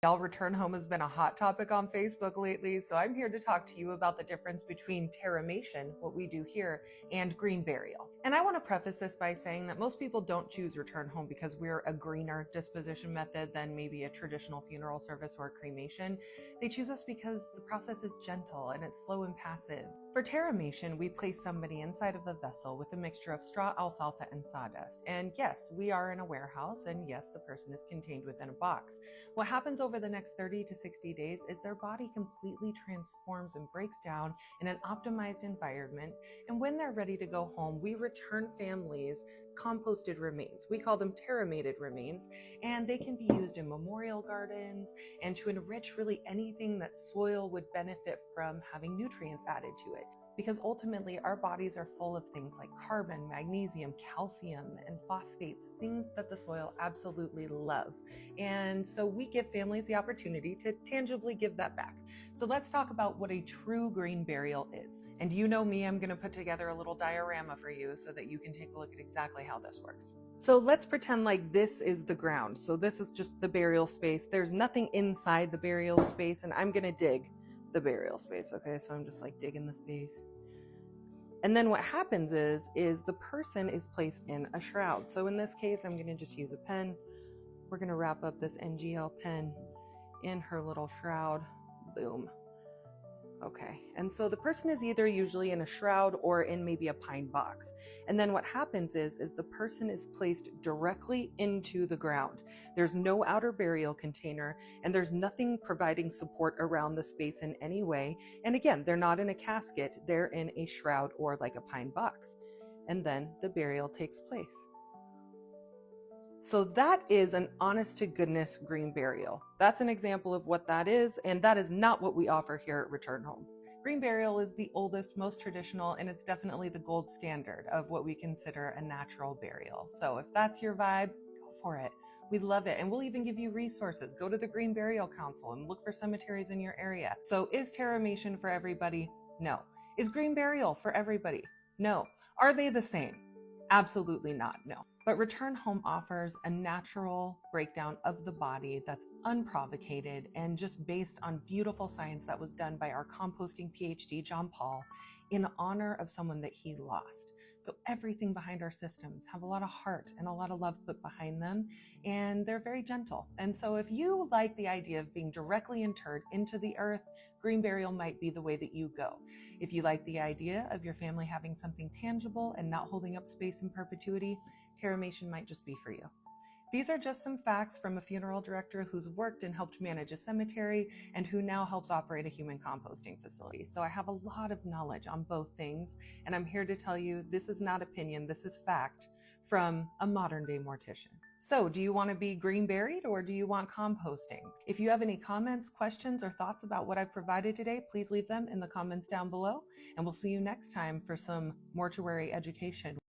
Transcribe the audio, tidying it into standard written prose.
Y'all, return home has been a hot topic on Facebook lately, so I'm here to talk to you about the difference between terramation, what we do here, and green burial. And I want to preface this by saying that most people don't choose return home because we're a greener disposition method than maybe a traditional funeral service or cremation. They choose us because the process is gentle and it's slow and passive. For terramation, we place somebody inside of a vessel with a mixture of straw, alfalfa, and sawdust. And yes, we are in a warehouse, and yes, the person is contained within a box. What happens over the next 30 to 60 days is their body completely transforms and breaks down in an optimized environment. And when they're ready to go home, we return families composted remains. We call them terramated remains, and they can be used in memorial gardens and to enrich really anything that soil would benefit from having nutrients added to it. Because ultimately our bodies are full of things like carbon, magnesium, calcium, and phosphates, things that the soil absolutely love. And so we give families the opportunity to tangibly give that back. So let's talk about what a true green burial is. And you know me, I'm gonna put together a little diorama for you so that you can take a look at exactly how this works. So let's pretend like this is the ground. So this is just the burial space. There's nothing inside the burial space, and I'm gonna dig the burial space. Okay, so I'm just like digging the space. And then what happens is the person is placed in a shroud. So in this case, I'm gonna just use a pen. We're gonna wrap up this NGL pen in her little shroud. Boom. Okay, and so the person is either usually in a shroud or in maybe a pine box. And then what happens is the person is placed directly into the ground. There's no outer burial container, and there's nothing providing support around the space in any way. And again, they're not in a casket, they're in a shroud or like a pine box. And then the burial takes place. So that is an honest to goodness green burial. That's an example of what that is, and that is not what we offer here at Return Home. Green burial is the oldest, most traditional, and it's definitely the gold standard of what we consider a natural burial. So if that's your vibe, go for it. We love it, and we'll even give you resources. Go to the Green Burial Council and look for cemeteries in your area. So is terramation for everybody? No. Is green burial for everybody? No. Are they the same? Absolutely not, no. But Return Home offers a natural breakdown of the body that's unprovocated and just based on beautiful science that was done by our composting PhD, John Paul, in honor of someone that he lost. So everything behind our systems have a lot of heart and a lot of love put behind them, and they're very gentle. And so if you like the idea of being directly interred into the earth, green burial might be the way that you go. If you like the idea of your family having something tangible and not holding up space in perpetuity, terramation might just be for you. These are just some facts from a funeral director who's worked and helped manage a cemetery and who now helps operate a human composting facility. So I have a lot of knowledge on both things, and I'm here to tell you this is not opinion, this is fact from a modern day mortician. So do you want to be green buried or do you want composting? If you have any comments, questions, or thoughts about what I've provided today, please leave them in the comments down below, and we'll see you next time for some mortuary education.